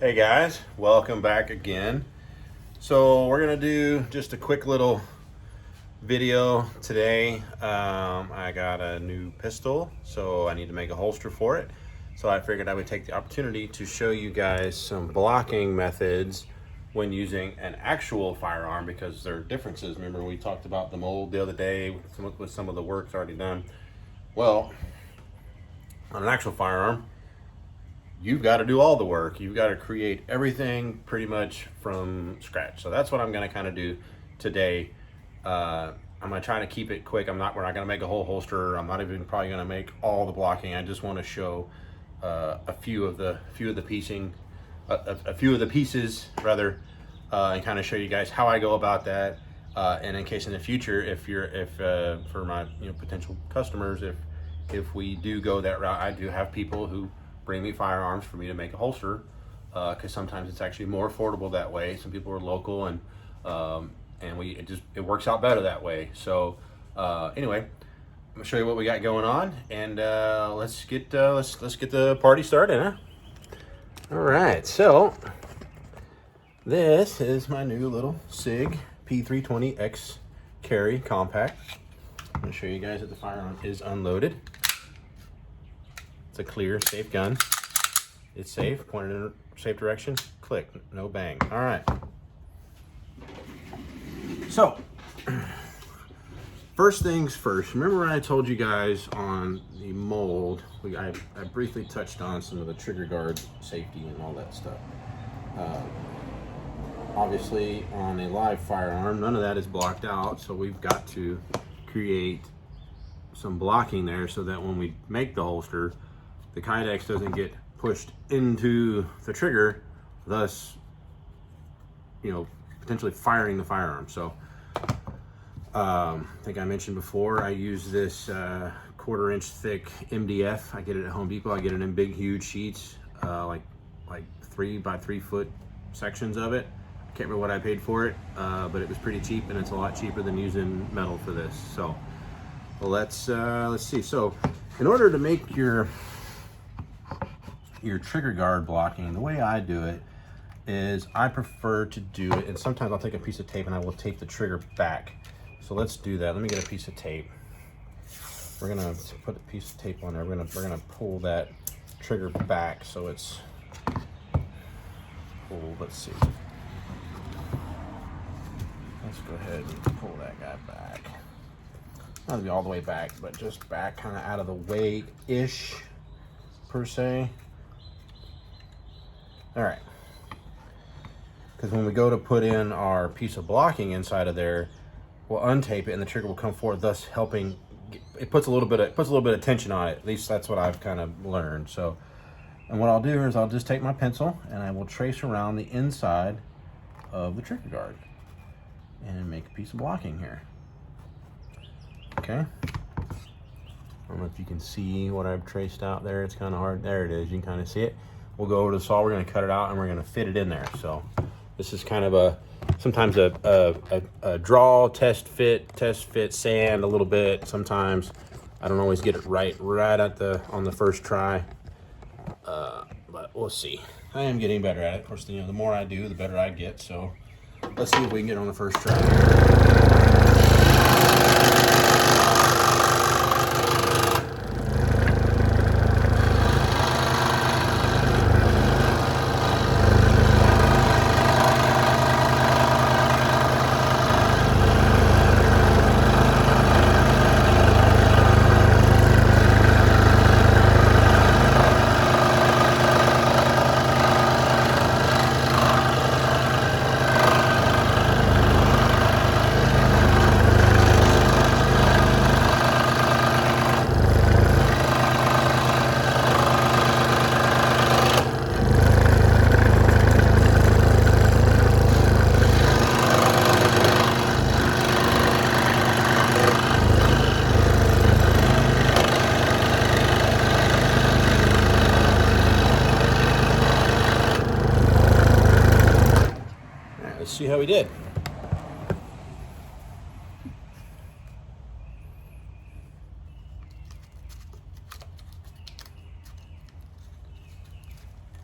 Hey guys, welcome back again. So we're gonna do just a quick little video today. I got a new pistol, so I need to make a holster for it. So I figured I would take the opportunity to show you guys some blocking methods when using an actual firearm, because there are differences. Remember we talked about the mold the other day with some of the work's already done. Well, on an actual firearm, you've got to do all the work. You've got to create everything pretty much from scratch. So that's what I'm going to kind of do today. I'm going to try to keep it quick. We're not going to make a whole holster. I'm not even probably going to make all the blocking. I just want to show a few of the pieces rather, and kind of show you guys how I go about that. And in case in the future, if for my potential customers, if we do go that route, I do have people who bring me firearms for me to make a holster, because sometimes it's actually more affordable that way. Some people are local, and it works out better that way. So anyway, I'm gonna show you what we got going on, and let's get the party started, huh? All right, so this is my new little SIG P320X carry compact. I'm gonna show you guys that the firearm is unloaded. It's a clear, safe gun. It's safe, pointed in a safe direction, click, no bang. All right. So, first things first, remember when I told you guys on the mold, I briefly touched on some of the trigger guard safety and all that stuff. Obviously, on a live firearm, none of that is blocked out, so we've got to create some blocking there so that when we make the holster, the kydex doesn't get pushed into the trigger, thus, potentially firing the firearm. So, I think I mentioned before, I use this 1/4 inch thick MDF. I get it at Home Depot. I get it in big, huge sheets, like 3 by 3 foot sections of it. I can't remember what I paid for it, but it was pretty cheap, and it's a lot cheaper than using metal for this. So, well, let's see. So, in order to make your trigger guard blocking, the way I do it is I prefer to do it, and sometimes I'll take a piece of tape and I will tape the trigger back. So let's do that. Let me get a piece of tape. We're gonna put a piece of tape on there. We're gonna pull that trigger back so it's pulled. Let's see. Let's go ahead and pull that guy back. Not to be all the way back, but just back, kind of out of the way-ish, per se. All right. Because when we go to put in our piece of blocking inside of there, we'll untape it and the trigger will come forward, thus helping. It puts a little bit of tension on it. At least that's what I've kind of learned. So, and what I'll do is I'll just take my pencil and I will trace around the inside of the trigger guard and make a piece of blocking here. Okay. I don't know if you can see what I've traced out there. It's kind of hard. There it is. You can kind of see it. We'll go over to the saw. We're going to cut it out and we're going to fit it in there. So this is kind of sometimes a draw, test fit, sand a little bit. Sometimes I don't always get it right on the first try, but we'll see. I am getting better at it. Of course, the more I do, the better I get. So let's see if we can get on the first try. Let's see how we did.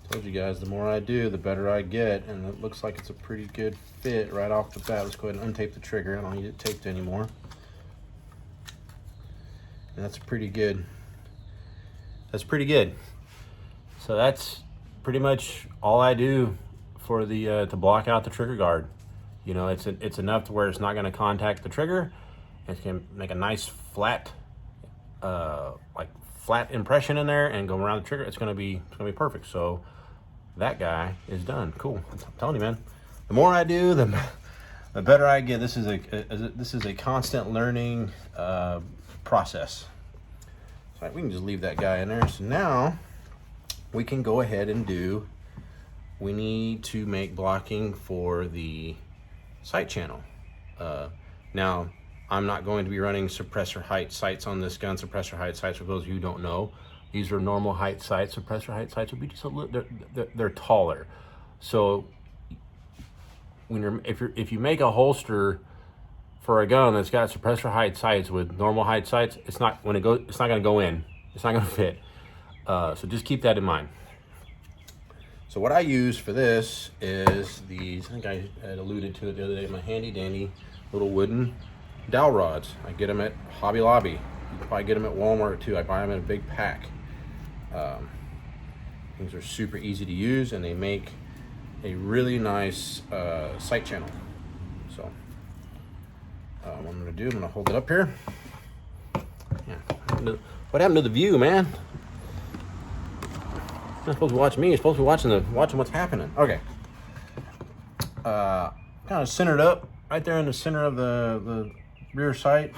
Told you you guys, the more I do, the better I get, and it looks like it's a pretty good fit right off the bat. Let's go ahead and untape the trigger. I don't need it taped anymore. And that's pretty good. That's pretty good. So that's pretty much all I do for the to block out the trigger guard. You know, it's enough to where it's not going to contact the trigger. It can make a nice flat, like flat impression in there and go around the trigger. It's gonna be perfect. So that guy is done. Cool. I'm telling you, man. The more I do, the better I get. This is a constant learning process. So we can just leave that guy in there. So now we can go ahead and do. We need to make blocking for the sight channel. Now, I'm not going to be running suppressor height sights on this gun. Suppressor height sights, for those of you who don't know, these are normal height sights. Suppressor height sights will be just a little, they're taller. So when if you make a holster for a gun that's got suppressor height sights with normal height sights, it's not going to go in. It's not going to fit. So just keep that in mind. So what I use for this is these, I think I had alluded to it the other day, my handy dandy little wooden dowel rods. I get them at Hobby Lobby. You can probably get them at Walmart too. I buy them in a big pack. Things are super easy to use, and they make a really nice sight channel. So what I'm going to do, I'm going to hold it up here. Yeah. What happened to the view, man? You're not supposed to watch me. You're supposed to be watching what's happening. Okay. Kind of centered up right there in the center of the rear sight,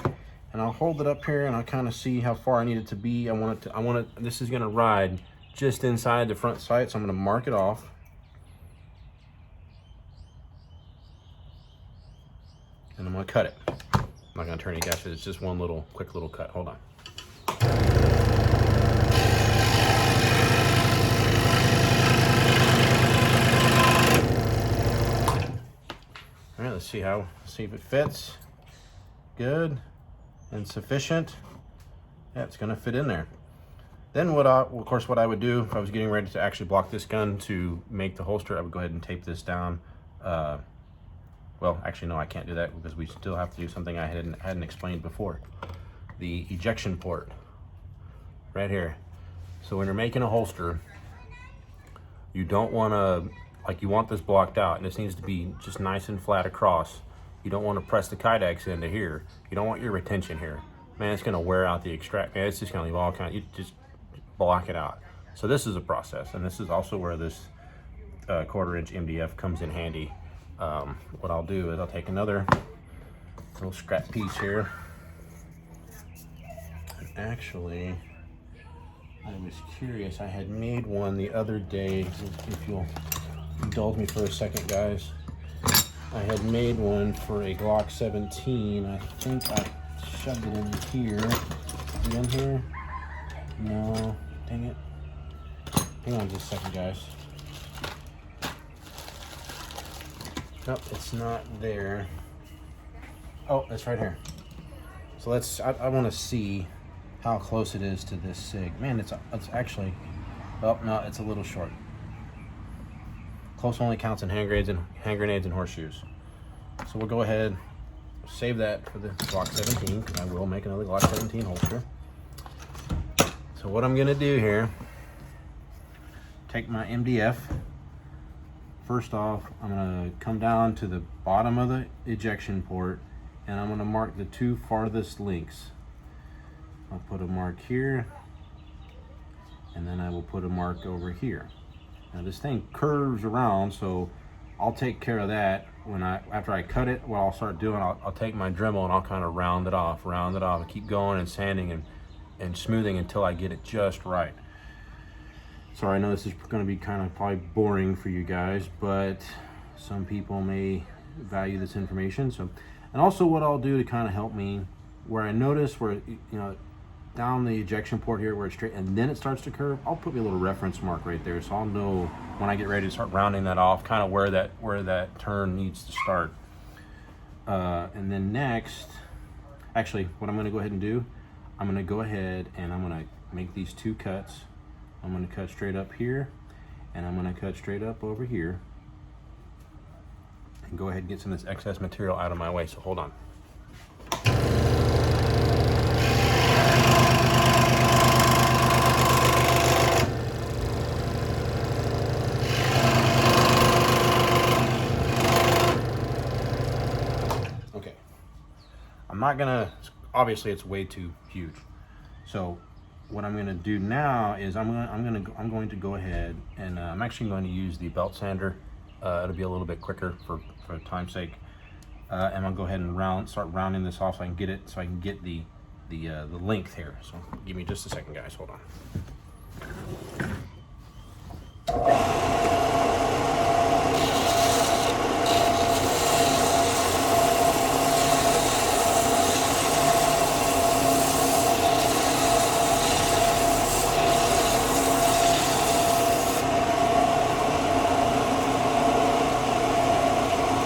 and I'll hold it up here and I'll kind of see how far I need it to be. This is going to ride just inside the front sight, so I'm going to mark it off. And I'm going to cut it. I'm not going to turn any gas. It's just one quick little cut. Hold on. All right, let's see if it fits. Good and sufficient. Yeah, it's gonna fit in there. Then of course what I would do if I was getting ready to actually block this gun to make the holster, I would go ahead and tape this down. Well, actually no, I can't do that because we still have to do something I hadn't explained before. The ejection port, right here. So when you're making a holster, you don't want to, like, you want this blocked out, and this needs to be just nice and flat across. You don't want to press the Kydex into here. You don't want your retention here. Man, it's going to wear out the extract. Man, it's just going to leave all kind of, you just block it out. So this is a process, and this is also where this 1/4 inch MDF comes in handy. What I'll do is I'll take another little scrap piece here. And actually, I was curious. I had made one the other day. If you'll indulge me for a second, guys. I had made one for a Glock 17. I think I shoved it in here. Is it in here? No. Dang it. Hang on just a second, guys. Nope, it's not there. Oh, it's right here. So I want to see how close it is to this SIG. Man, it's actually, oh no, it's a little short. Close only counts in hand grenades and horseshoes. So we'll go ahead, save that for the Glock 17, because I will make another Glock 17 holster. So what I'm gonna do here, take my MDF. First off, I'm gonna come down to the bottom of the ejection port, and I'm gonna mark the two farthest links. I'll put a mark here, and then I will put a mark over here. Now this thing curves around, so I'll take care of that after I cut it. What I'll start doing, I'll take my Dremel and I'll kind of round it off, and keep going and sanding and smoothing until I get it just right. Sorry, I know this is going to be kind of probably boring for you guys, but some people may value this information. So, and also what I'll do to kind of help me, where I notice where, you know, down the ejection port here where it's straight and then it starts to curve, I'll put me a little reference mark right there, so I'll know when I get ready to start rounding that off, kind of where that turn needs to start. And then next, actually, what I'm going to go ahead and do, I'm going to go ahead and I'm going to make these two cuts. I'm going to cut straight up here, And I'm gonna cut straight up over here and go ahead and get some of this excess material out of my way. So hold on. Okay, I'm not gonna, obviously it's way too huge. So what I'm gonna do now is I'm going to go ahead and I'm actually going to use the belt sander. It'll be a little bit quicker for time's sake. And I'll go ahead and start rounding this off so I can get the length here. So give me just a second, guys. Hold on.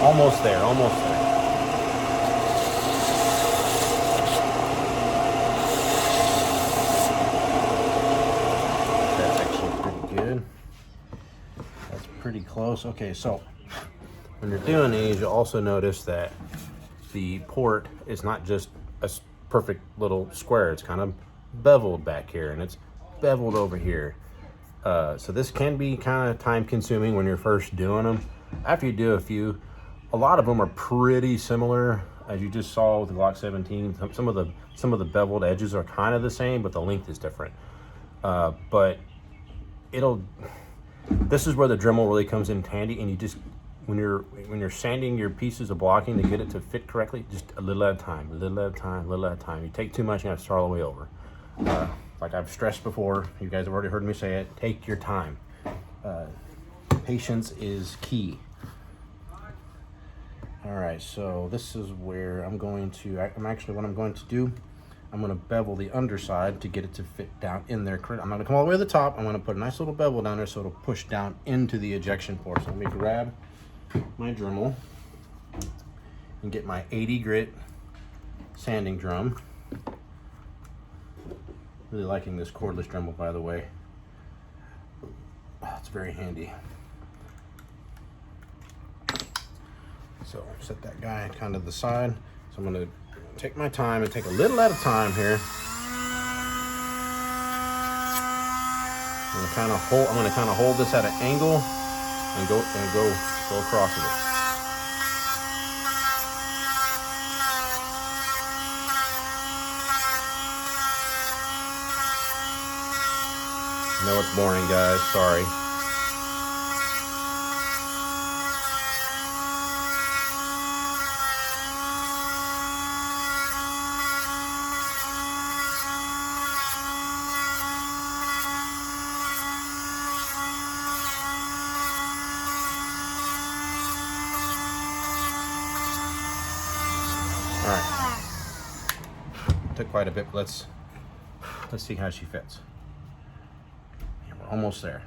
Almost there, almost there. That's actually pretty good. That's pretty close. Okay, so when you're doing these, you'll also notice that the port is not just a perfect little square. It's kind of beveled back here, and it's beveled over here. So this can be kind of time consuming when you're first doing them. After you do a few, a lot of them are pretty similar, as you just saw with the Glock 17. Some of the beveled edges are kind of the same, but the length is different. But this is where the Dremel really comes in handy, and you just, when you're sanding your pieces of blocking to get it to fit correctly, just a little at a time, a little at a time, a little at a time. You take too much, you have to start all the way over. Like I've stressed before, you guys have already heard me say it, take your time. Patience is key. All right, so this is where what I'm going to do, I'm gonna bevel the underside to get it to fit down in there. I'm not gonna come all the way to the top. I'm gonna put a nice little bevel down there so it'll push down into the ejection port. So let me grab my Dremel and get my 80 grit sanding drum. Really liking this cordless Dremel, by the way. Oh, it's very handy. So set that guy kind of to the side. So I'm gonna take my time and take a little at a time here. I'm gonna kind of hold this at an angle and go across with it. I know it's boring, guys, sorry. All right, took quite a bit, but let's see how she fits. Yeah, we're almost there.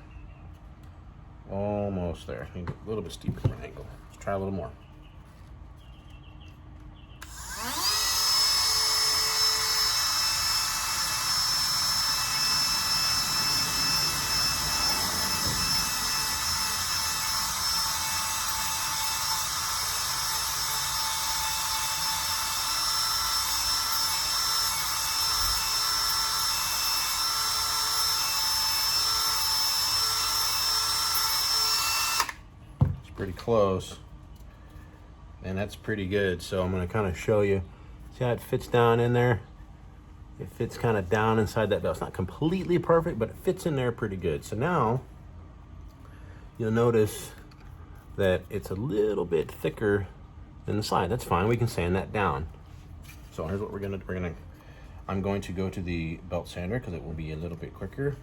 Almost there. Maybe a little bit steeper for an angle. Let's try a little more. Pretty close, and that's pretty good. So I'm going to kind of show you. See how it fits down in there? It fits kind of down inside that belt. It's not completely perfect, but it fits in there pretty good. So now you'll notice that it's a little bit thicker than the side. That's fine. We can sand that down. So here's what I'm going to go to the belt sander because it will be a little bit quicker.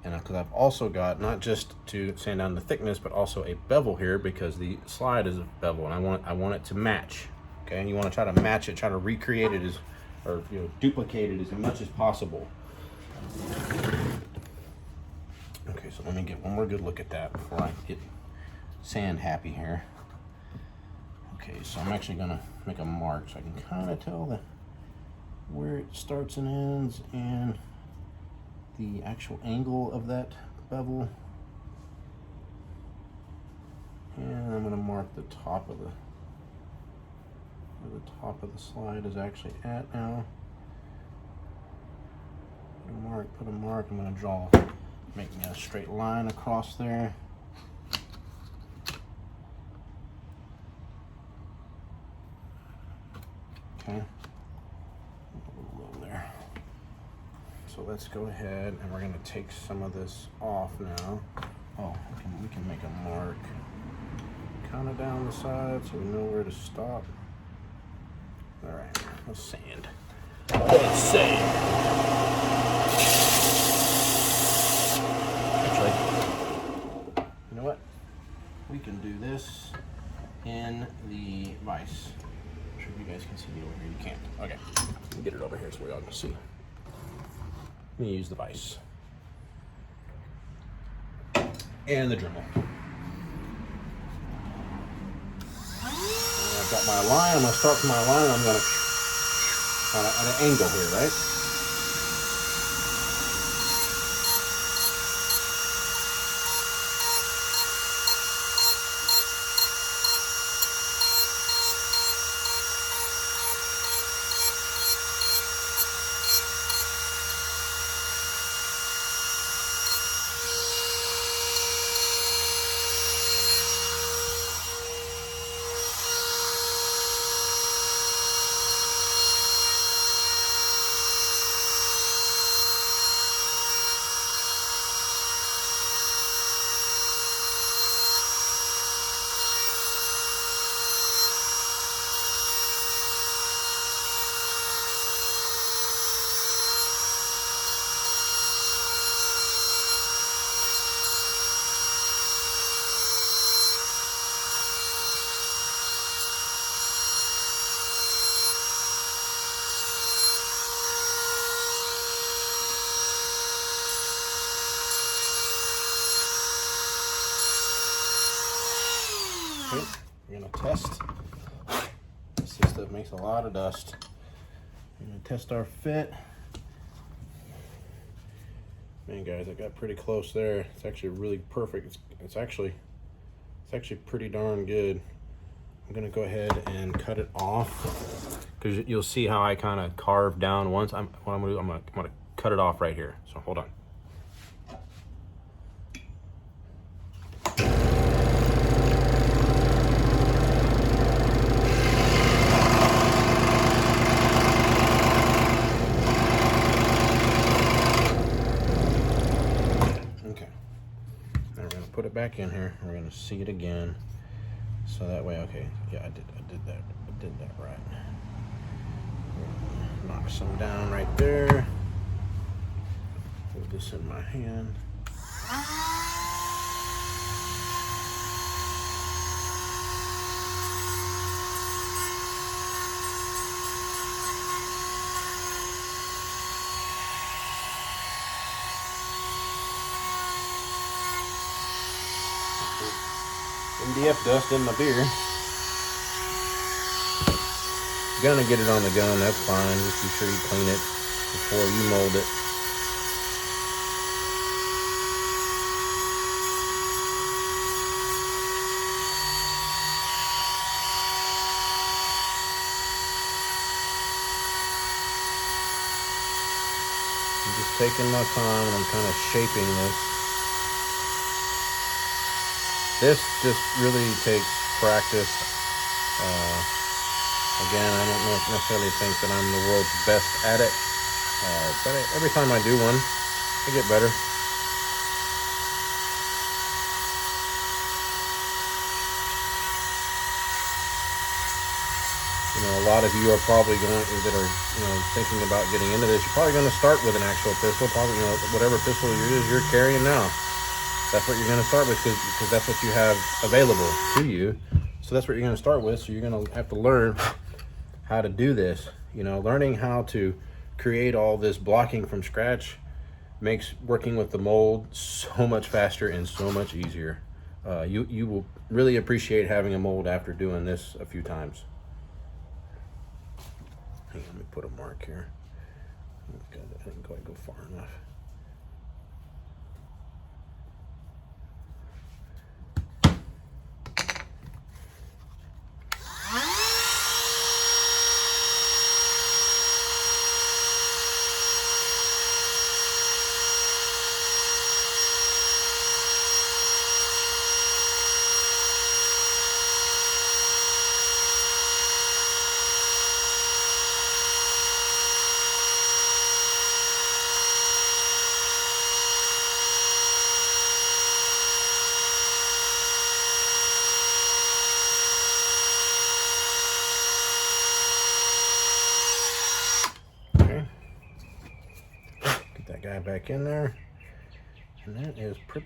And because I've also got not just to sand down the thickness, but also a bevel here because the slide is a bevel, and I want it to match. Okay, and you want to try to match it, try to recreate it or duplicate it as much as possible. Okay, so let me get one more good look at that before I get sand happy here. Okay, so I'm actually gonna make a mark so I can kind of tell where it starts and ends and the actual angle of that bevel. mark the top of the where the top of the slide is actually at now. Put a mark. I'm going to draw, make me a straight line across there. Okay. A little there. So let's go ahead and we're going to take some of this off now. Oh, we can make a mark kind of down the side so we know where to stop. All right, let's sand. Let's sand. Actually, you know what? We can do this in the vise. I'm sure you guys can see me over here. You can't. Okay, let me get it over here so we all can see. Let me use the vise and the Dremel. I've got my line. I'm going to start from my line. I'm going to at an angle here, right? Okay, we're gonna test. This stuff makes a lot of dust. We're gonna test our fit. Man, guys, I got pretty close there. It's actually really perfect. It's actually pretty darn good. I'm gonna go ahead and cut it off because you'll see how I kind of carved down once. What I'm gonna do, I'm gonna cut it off right here. So hold on. Put it back in here. We're gonna see it again, so that way. Okay, yeah, I did that right. Knock some down right there. Hold this in my hand. MDF dust in my beer. You're gonna get it on the gun, that's fine. Just be sure you clean it before you mold it. I'm just taking my time and I'm kind of shaping this. This just really takes practice. Again, I don't necessarily think that I'm the world's best at it, but every time I do one, I get better. You know, a lot of you are probably thinking about getting into this. You're probably going to start with an actual pistol, probably, whatever pistol you're carrying now. That's what you're going to start with because that's what you have available to you. So that's what you're going to start with. So you're going to have to learn how to do this. Learning how to create all this blocking from scratch makes working with the mold so much faster and so much easier. You will really appreciate having a mold after doing this a few times. Hang on, let me put a mark here. I didn't quite go far enough. back in there. And that is that's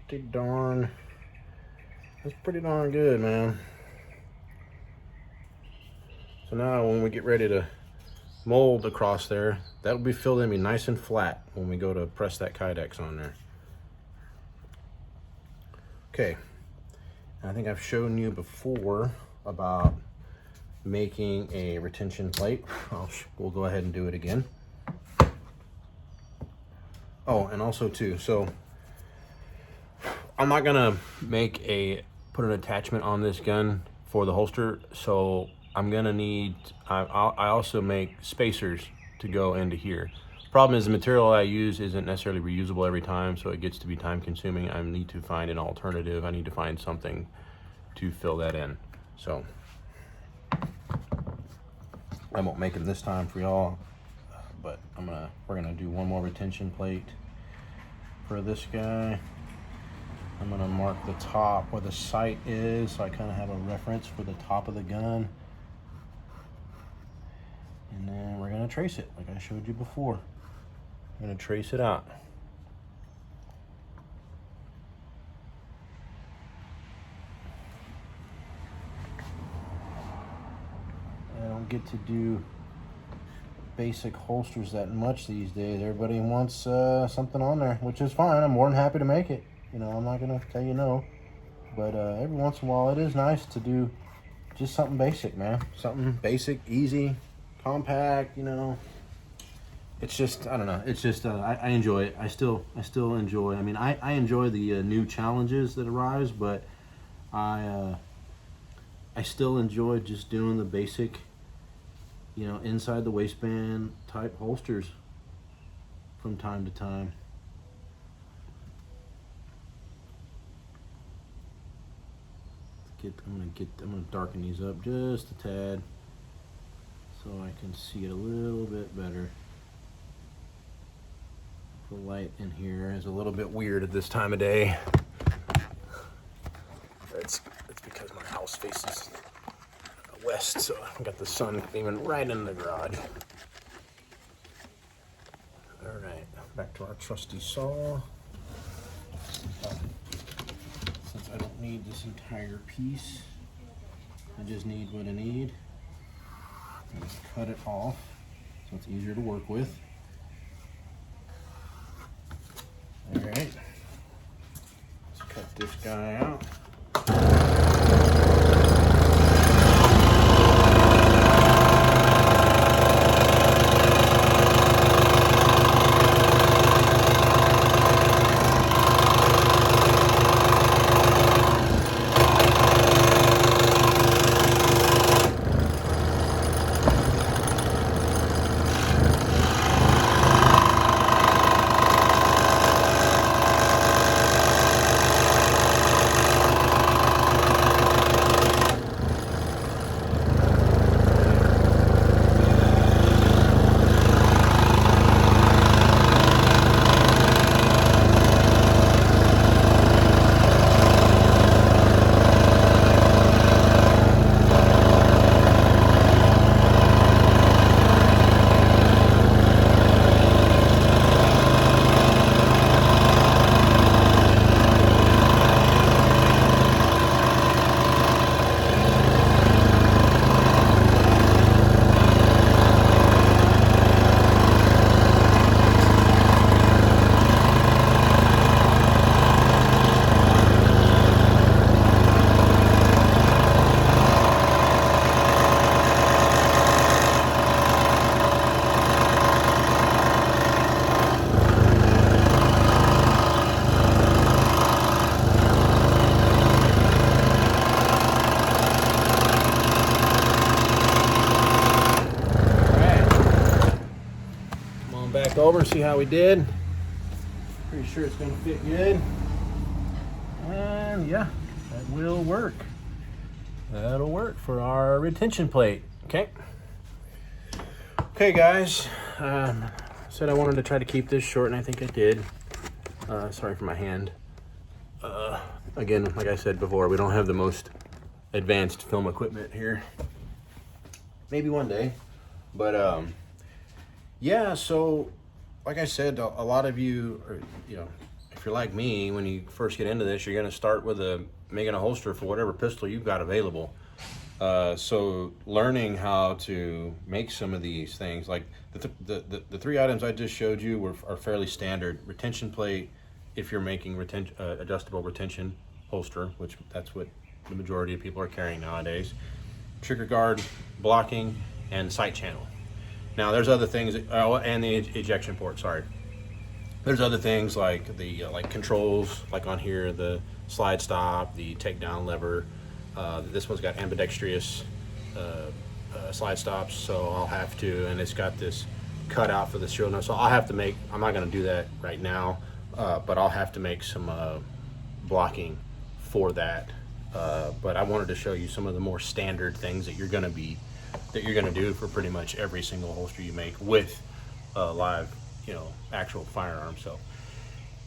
pretty darn good, man. So now when we get ready to mold across there, that'll be filled in, be nice and flat when we go to press that Kydex on there. Okay, I think I've shown you before about making a retention plate. We'll go ahead and do it again. Oh, and also too, so I'm not gonna put an attachment on this gun for the holster, so I'm gonna need, I also make spacers to go into here. Problem is the material I use isn't necessarily reusable every time, so it gets to be time consuming. I need to find an alternative. I need to find something to fill that in. So I won't make them this time for y'all, but we're gonna do one more retention plate for this guy. I'm gonna mark the top where the sight is, so I kind of have a reference for the top of the gun. And then we're gonna trace it, like I showed you before. I'm gonna trace it out. I don't get to do basic holsters that much these days. Everybody wants something on there, which is fine. I'm more than happy to make it. You know, I'm not gonna tell you no. But every once in a while, it is nice to do just something basic, man. Something basic, easy, compact, you know. It's just, I don't know. It's just, I enjoy it. I still enjoy. I mean, I enjoy the new challenges that arise, but I still enjoy just doing the basic, you know, inside the waistband type holsters from time to time. I'm gonna darken these up just a tad so I can see it a little bit better. The light in here is a little bit weird at this time of day. It's because my house faces west, so I got the sun beaming right in the garage. All right, back to our trusty saw. Since I don't need this entire piece, I just need what I need. And just cut it off so it's easier to work with. All right, let's cut this guy out. Over and see how we did. Pretty sure it's gonna fit good. And yeah, that will work. That'll work for our retention plate. Okay. Okay guys, said I wanted to try to keep this short and I think I did. Sorry for my hand. Again, like I said before, we don't have the most advanced film equipment here. Maybe one day, but yeah, so like I said, a lot of you, if you're like me, when you first get into this, you're going to start with making a holster for whatever pistol you've got available. So learning how to make some of these things, like the three items I just showed you are fairly standard. Retention plate, if you're making adjustable retention holster, which that's what the majority of people are carrying nowadays. Trigger guard, blocking, and sight channel. Now there's other things, and the ejection port, sorry. There's other things like the like controls, like on here, the slide stop, the takedown lever. This one's got ambidextrous slide stops, so I'll have to, and it's got this cutout for the shield nose. So I'll have to make, I'm not gonna do that right now, but I'll have to make some blocking for that. But I wanted to show you some of the more standard things that you're gonna do for pretty much every single holster you make with live, actual firearm. So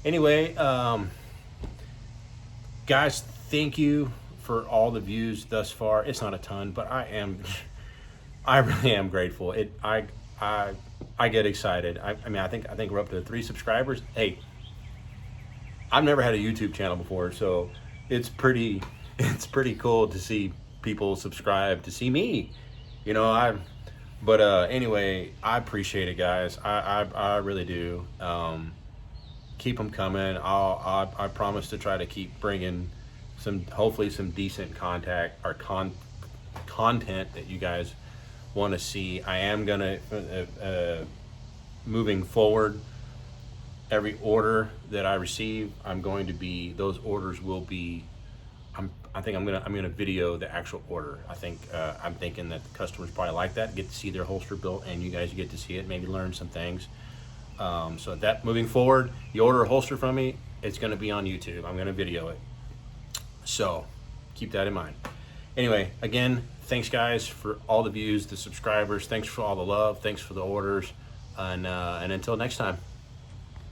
anyway, guys, thank you for all the views thus far. It's not a ton, but I really am grateful. I get excited. I mean, I think we're up to 3 subscribers. Hey, I've never had a YouTube channel before, so it's pretty cool to see people subscribe to see me. But anyway, I appreciate it, guys. I really do. Keep them coming. I promise to try to keep bringing hopefully some decent content that you guys want to see. I am gonna moving forward, every order that I receive, those orders will be, I think I'm gonna video the actual order. I'm thinking that the customers probably like that, get to see their holster built, and you guys get to see it, maybe learn some things. So that moving forward, you order a holster from me, it's gonna be on YouTube. I'm gonna video it. So keep that in mind. Anyway, again, thanks guys for all the views, the subscribers. Thanks for all the love. Thanks for the orders. And until next time.